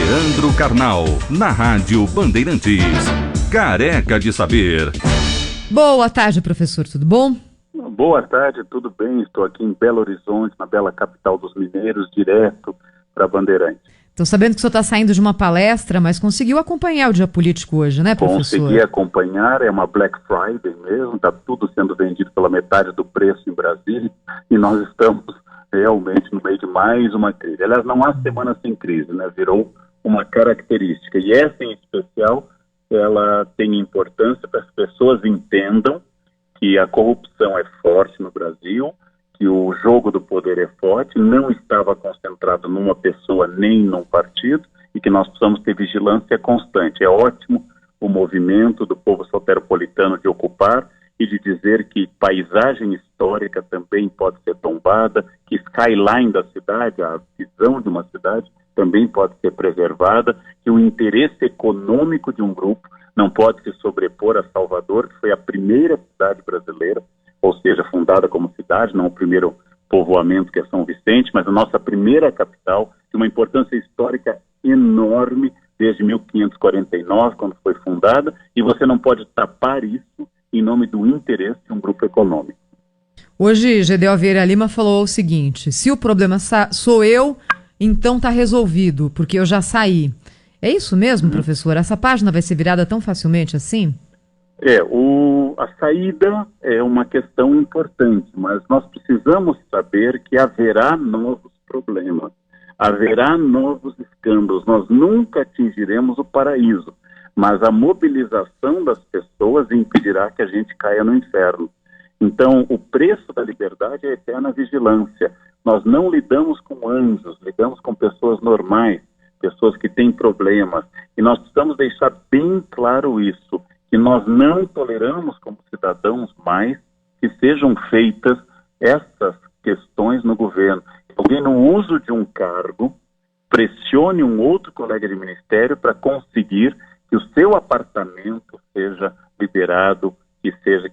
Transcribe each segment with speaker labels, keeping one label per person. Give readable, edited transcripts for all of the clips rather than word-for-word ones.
Speaker 1: Leandro Carnal, na Rádio Bandeirantes. Careca de Saber.
Speaker 2: Boa tarde, professor, tudo bom?
Speaker 3: Boa tarde, tudo bem? Estou aqui em Belo Horizonte, na bela capital dos mineiros, direto para Bandeirantes.
Speaker 2: Estou sabendo que o senhor está saindo de uma palestra, mas conseguiu acompanhar o dia político hoje, né, professor?
Speaker 3: Consegui acompanhar, é uma Black Friday mesmo, está tudo sendo vendido pela metade do preço em Brasília e nós estamos realmente no meio de mais uma crise. Aliás, não há semana sem crise, né? Virou uma característica. E essa em especial, ela tem importância para que as pessoas entendam que a corrupção é forte no Brasil, que o jogo do poder é forte, não estava concentrado numa pessoa nem num partido e que nós precisamos ter vigilância constante. É ótimo o movimento do povo soteropolitano de ocupar e de dizer que paisagem histórica também pode ser tombada, que skyline da cidade, a visão de uma cidade, também pode ser preservada, que o interesse econômico de um grupo não pode se sobrepor a Salvador, que foi a primeira cidade brasileira, ou seja, fundada como cidade, não o primeiro povoamento que é São Vicente, mas a nossa primeira capital, de uma importância histórica enorme, desde 1549, quando foi fundada, e você não pode tapar isso em nome do interesse de um grupo econômico.
Speaker 2: Hoje, Gedel Vieira Lima falou o seguinte: se o problema sou eu, então está resolvido, porque eu já saí. É isso mesmo, professor? Essa página vai ser virada tão facilmente assim?
Speaker 3: A saída é uma questão importante, mas nós precisamos saber que haverá novos problemas, haverá novos escândalos. Nós nunca atingiremos o paraíso, mas a mobilização das pessoas impedirá que a gente caia no inferno. Então, o preço da liberdade é a eterna vigilância. Nós não lidamos com anjos, lidamos com pessoas normais, pessoas que têm problemas, e nós precisamos deixar bem claro isso, que nós não toleramos como cidadãos mais que sejam feitas essas questões no governo. Alguém no uso de um cargo pressione um outro colega de ministério para conseguir que o seu apartamento seja liberado,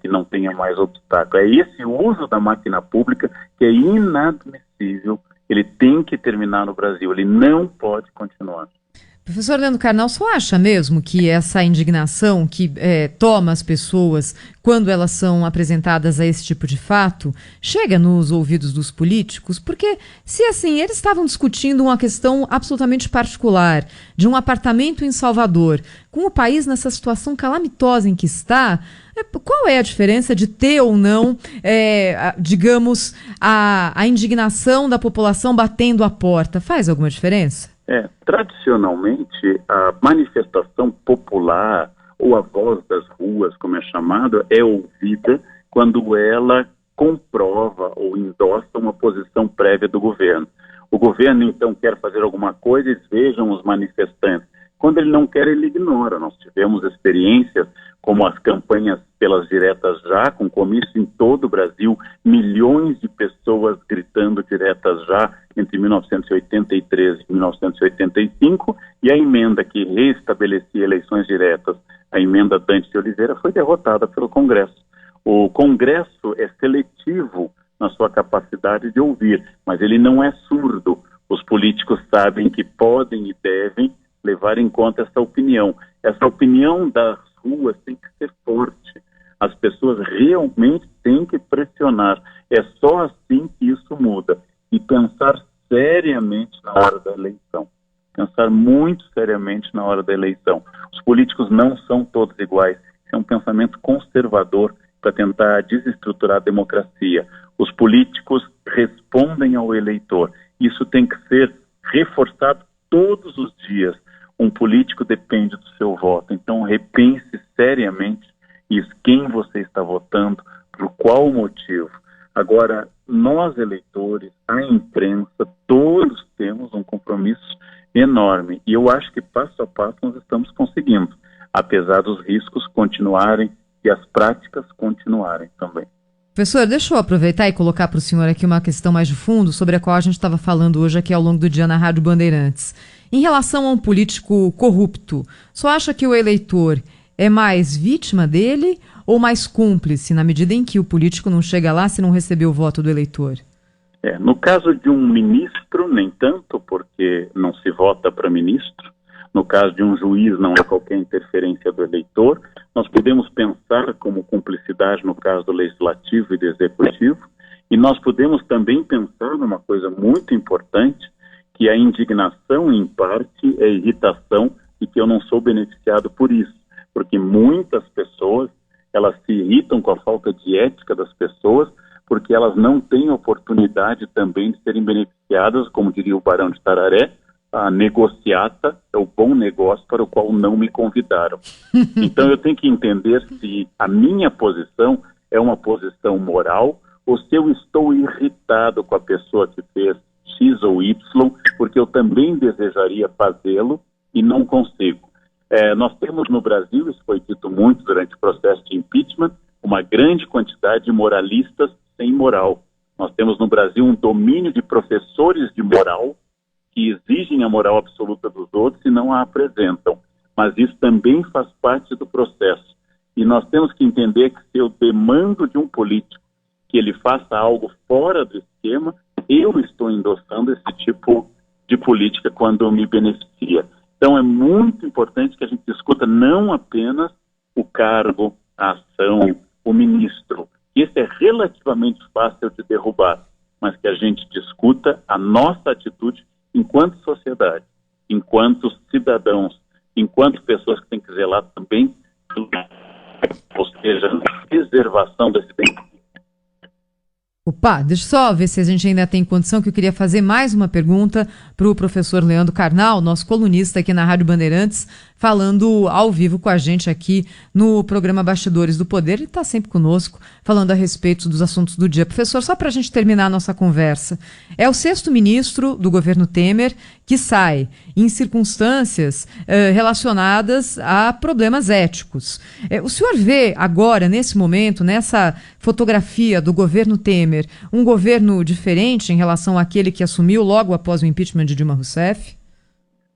Speaker 3: que não tenha mais obstáculo. É esse uso da máquina pública que é inadmissível. Ele tem que terminar no Brasil, ele não pode continuar.
Speaker 2: Professor Leandro Carnal, só acha mesmo que essa indignação que toma as pessoas quando elas são apresentadas a esse tipo de fato chega nos ouvidos dos políticos? Porque se assim, eles estavam discutindo uma questão absolutamente particular de um apartamento em Salvador, com o país nessa situação calamitosa em que está, qual é a diferença de ter ou não, digamos, a indignação da população batendo a porta? Faz alguma diferença?
Speaker 3: Tradicionalmente, a manifestação popular, ou a voz das ruas, como é chamada, é ouvida quando ela comprova ou endossa uma posição prévia do governo. O governo, então, quer fazer alguma coisa e vejam os manifestantes. Quando ele não quer, ele ignora. Nós tivemos experiências como as campanhas pelas diretas já, com comício em todo o Brasil, milhões de pessoas gritando diretas já entre 1983 e 1985, e a emenda que reestabelecia eleições diretas, a emenda Dante de Oliveira, foi derrotada pelo Congresso. O Congresso é seletivo na sua capacidade de ouvir, mas ele não é surdo. Os políticos sabem que podem e devem levar em conta essa opinião. Essa opinião das ruas tem que ser forte. As pessoas realmente têm que pressionar. É só assim que isso muda. E pensar seriamente na hora da eleição. Pensar muito seriamente na hora da eleição. Os políticos não são todos iguais. É um pensamento conservador para tentar desestruturar a democracia. Os políticos respondem ao eleitor. Isso tem que ser reforçado todos os dias. Um político depende do seu voto, então repense seriamente isso, quem você está votando, por qual motivo. Agora, nós eleitores, a imprensa, todos temos um compromisso enorme, e eu acho que passo a passo nós estamos conseguindo, apesar dos riscos continuarem e as práticas continuarem também.
Speaker 2: Professor, deixa eu aproveitar e colocar para o senhor aqui uma questão mais de fundo sobre a qual a gente estava falando hoje aqui ao longo do dia na Rádio Bandeirantes. Em relação a um político corrupto, só acha que o eleitor é mais vítima dele ou mais cúmplice, na medida em que o político não chega lá se não recebeu o voto do eleitor?
Speaker 3: No caso de um ministro, nem tanto, porque não se vota para ministro, No caso de um juiz, não é qualquer interferência do eleitor. Nós podemos pensar como cumplicidade no caso do legislativo e do executivo, e nós podemos também pensar numa coisa muito importante, que a indignação, em parte, é irritação, e que eu não sou beneficiado por isso, porque muitas pessoas, elas se irritam com a falta de ética das pessoas, porque elas não têm oportunidade também de serem beneficiadas, como diria o Barão de Tararé, a negociata é o bom negócio para o qual não me convidaram. Então eu tenho que entender se a minha posição é uma posição moral ou se eu estou irritado com a pessoa que fez X ou Y, porque eu também desejaria fazê-lo e não consigo. Nós temos no Brasil, isso foi dito muito durante o processo de impeachment, uma grande quantidade de moralistas sem moral. Nós temos no Brasil um domínio de professores de moral que exigem a moral absoluta dos outros e não a apresentam. Mas isso também faz parte do processo. E nós temos que entender que se eu demando de um político que ele faça algo fora do esquema, eu estou endossando esse tipo de política quando me beneficia. Então é muito importante que a gente discuta não apenas o cargo, a ação, o ministro. Esse é relativamente fácil de derrubar, mas que a gente discuta a nossa atitude enquanto sociedade, enquanto cidadãos, enquanto pessoas que têm que zelar também, ou seja, a preservação desse bem.
Speaker 2: Opa, deixa eu só ver se a gente ainda tem condição, que eu queria fazer mais uma pergunta para o professor Leandro Carnal, nosso colunista aqui na Rádio Bandeirantes, falando ao vivo com a gente aqui no programa Bastidores do Poder. Ele está sempre conosco, falando a respeito dos assuntos do dia. Professor, só para a gente terminar a nossa conversa, é o 6º ministro do governo Temer que sai em circunstâncias relacionadas a problemas éticos. O senhor vê agora, nesse momento, nessa fotografia do governo Temer, um governo diferente em relação àquele que assumiu logo após o impeachment de Dilma Rousseff?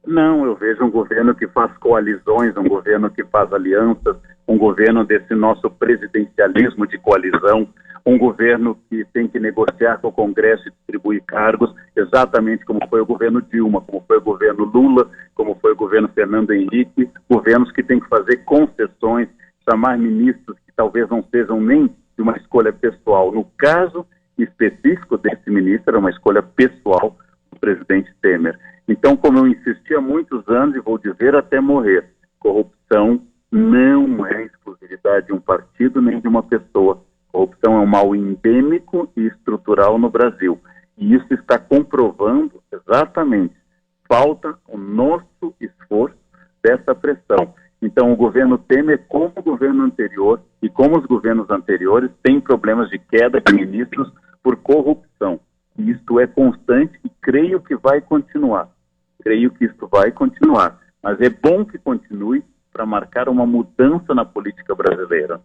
Speaker 3: Não, eu vejo um governo que faz coalizões, um governo que faz alianças, um governo desse nosso presidencialismo de coalizão, um governo que tem que negociar com o Congresso e distribuir cargos, exatamente como foi o governo Dilma, como foi o governo Lula, como foi o governo Fernando Henrique, governos que têm que fazer concessões, chamar ministros que talvez não sejam nem de uma escolha pessoal. No caso específico desse ministro, era uma escolha pessoal do presidente Temer. Então, como eu insisti há muitos anos e vou dizer até morrer, corrupção não é exclusividade de um partido nem de uma pessoa. Corrupção é um mal endêmico e estrutural no Brasil. E isso está comprovando exatamente. Falta o nosso esforço dessa pressão. Então, o governo Temer, como o governo anterior e como os governos anteriores, tem problemas de queda de ministros por corrupção. E isto é constante e creio que vai continuar. Creio que isso vai continuar. Mas é bom que continue para marcar uma mudança na política brasileira.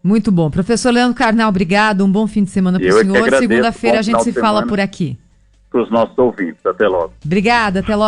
Speaker 2: Muito bom. Professor Leandro Carnal, obrigado. Um bom fim de semana para o senhor. Segunda-feira a gente se fala por aqui.
Speaker 3: Para os nossos ouvintes. Até logo.
Speaker 2: Obrigada. Até logo.